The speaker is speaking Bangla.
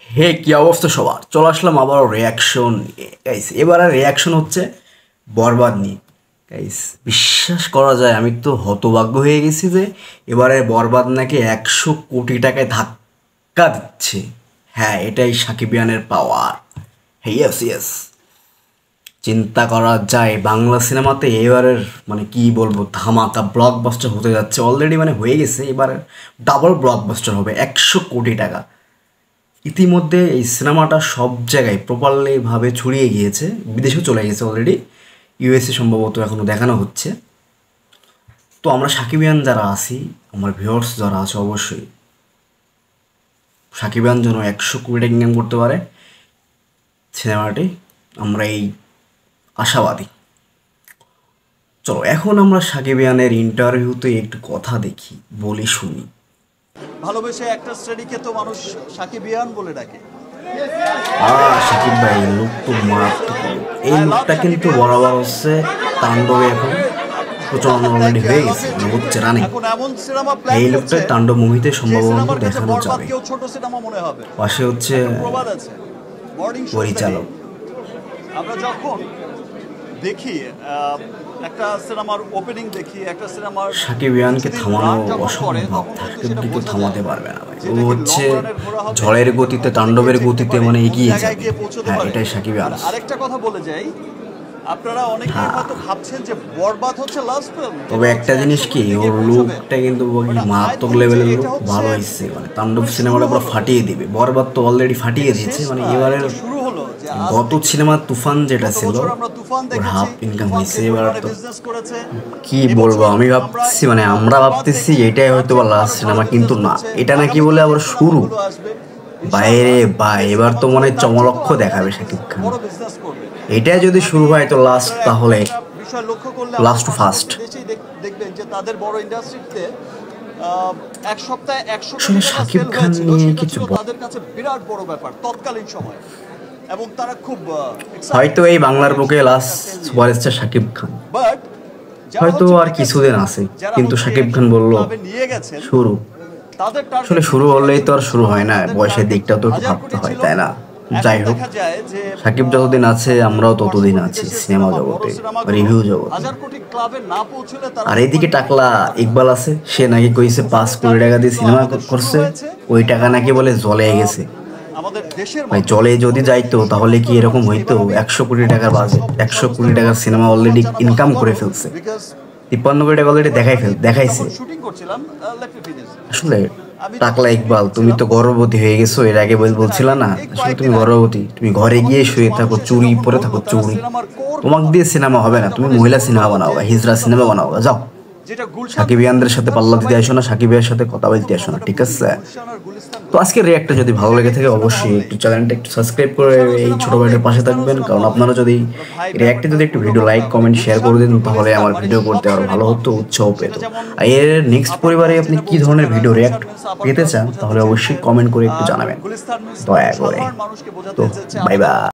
হে কি অবস্থা সবার, চলে আসলাম আবারও রিয়াকশন নিয়ে গাইস। এবারে রিয়াকশন হচ্ছে বরবাদ নিয়ে গাইস। বিশ্বাস করা যায়, আমি তো হতভাগ্য হয়ে গেছি যে এবারে বরবাদ নাকি 100 কোটি টাকায় ধাক্কা দিচ্ছে। হ্যাঁ, এটাই সাকিবিয়ানের পাওয়ার। হ্যাঁ, ইয়েস ইয়েস, চিন্তা করা যায় বাংলা সিনেমাতে এবারের মানে কি বলবো, ধামাকা ব্লকবাস্টার হতে যাচ্ছে। অলরেডি মানে হয়ে গেছে, এবার ডাবল ব্লকবাস্টার হবে 100 কোটি টাকা। ইতিমধ্যে এই সিনেমাটা সব জায়গায় প্রপারলি ভাবে ছড়িয়ে গিয়েছে, বিদেশেও চলে গেছে অলরেডি, ইউএসএ সম্ভবত এখনও দেখানো হচ্ছে। তো আমরা সাকিবিয়ান যারা আছি, আমার ভিউয়ার্স যারা আছে, অবশ্যই সাকিবিয়ান যেন 100 কোটি টাকা ইনকাম করতে পারে সিনেমাটি, আমরা এই আশাবাদী। চলো এখন আমরা সাকিবিয়ানের ইন্টারভিউতে একটু কথা দেখি, বলি শুনি। ভালোবেসে একটা শ্রেণীকে তো মানুষ সাকিবিয়ান বলে ডাকে। সাকিব ভাই লুক তো মারাত্মক। এই লুকটা কিন্তু বরাবর হচ্ছে তাণ্ডবে, এখন প্রচলন অলরেডি হয়ে গেছে, হচ্ছে রানিং। এখন এমন সিনেমা প্ল্যান এই লুকটা হচ্ছে তাণ্ডব মুভিতে যে সম্ভবত সিনেমার কাছে দেখানো বরবাদ যাবে। কেউ ছোট সিনেমা মনে হবে। পাশে হচ্ছে প্রবাদ আছে, বোর্ডিং শো পরিচালক। আমরা যখন দেখি একটা সিনেমার ওপেনিং দেখি, একটা সিনেমার সাকিবিয়ানকে থামানো অসম্ভব, সাকিবকে থামাতে পারবে না ভাই। ও হচ্ছে ঝড়ের গতিতে, তাণ্ডবের গতিতে মানে এগিয়ে যাবে। হ্যাঁ, এটাই সাকিবিয়ান। আরেকটা কথা বলে যাই, আপনারা অনেকেই হয়তো ভাবছেন যে বরবাদ হচ্ছে লাস্ট ফিল্ম, তবে একটা জিনিস কি, ওর লুকটা কিন্তু মারাত্মক লেভেলের লুক, ভালো হয়েছে। মানে তাণ্ডব সিনেমাটা পুরো ফাটিয়ে দিবে, বরবাদ তো অলরেডি ফাটিয়ে দিয়েছে। মানে এবারের শুরু হলো যে গত সিনেমা তুফান যেটা ছিল, আমরা তুফান ওর দেখেছি, হাফ ইনকাম হয়েছে। এবার তো বিজনেস করেছে। কি বলবো, আমি ভাবতেছি মানে আমরা ভাবতেছি এটাই হয়তো বা লাস্ট সিনেমা, কিন্তু না, এটা নাকি বলে আবার শুরু। বাইরে বা এবার তো মনে হয় চমলক্ষ দেখাবে শাকিব খান। বড় বিজনেস করবে। এটাই যদি শুরু হয় তো লাস্ট, তাহলে বিষয় লক্ষ্য করলে লাস্ট টু ফার্স্ট। দেশেই দেখবেন যে তাদের বড় ইন্ডাস্ট্রিতে এক সপ্তাহে 100 আসলে শাকিব খান নিয়ে কিছু তাদের কাছে বিরাট বড় ব্যাপার তৎকালীন সময়, এবং তারা খুব হয়তো এই বাংলার বুকে last superstar Shakib Khan, but হয়তো আর কিছুদিন আছে। কিন্তু শাকিব খান বলল নিয়ে গেছেন শুরু। তাদের আসলে শুরু হলেই তো আর শুরু হয় না, বয়সের দিকটাও তো ভাবতে হয়, তাই না? যাই হোক, সাকিব যতদিন আছে আমরাও ততদিন আছি সিনেমা জগতে, রিভিউ জগতে। আর এদিকে টাকলা ইকবাল আছে, সে নাকি কইছে 5 কোটি টাকা দিয়ে সিনেমা করছে, ওই টাকা নাকি বলে জলে গেছে। ভাই জলে যদি যাইতো তাহলে কি এরকম হইতো? 100 কোটি টাকার বাজেট, 100 কোটি টাকার সিনেমা অলরেডি ইনকাম করে ফেলছে, 53 কোটি টাকা অলরেডি দেখাইছে। আসলে টাকলা ইকবাল, তুমি তো গর্ভবতী হয়ে গেছো, এর আগে বলছিলা না? আসলে তুমি গর্ভবতী, তুমি ঘরে গিয়ে শুয়ে থাকো, চুরি পরে থাকো, চুরি। তোমাকে দিয়ে সিনেমা হবে না, তুমি মহিলা সিনেমা বানাও, হিজড়া সিনেমা বানাও। যাও, সাকিবিয়ানদের সাথে পাল্লা দিতে আসো না, সাকিবের সাথে কথা বলতে আসো না, ঠিক আছে? তো আজকের রিয়াক্টটা যদি ভালো লেগে থাকে, অবশ্যই একটু চ্যানেলটা একটু সাবস্ক্রাইব করে এই ছোট ভাইটার পাশে থাকবেন। কারণ আপনারা যদি রিয়াক্টে যদি একটু ভিডিও লাইক কমেন্ট শেয়ার করে দিন, তাহলে আমার ভিডিও করতে আরো ভালো হতো, উৎসাহ পেত। আর এর নেক্সট পরিবারে আপনি কি ধরনের ভিডিও রিয়াক্ট পেতে চান, তাহলে অবশ্যই কমেন্ট করে একটু জানাবেন দয়া করে। তো বাই বাই।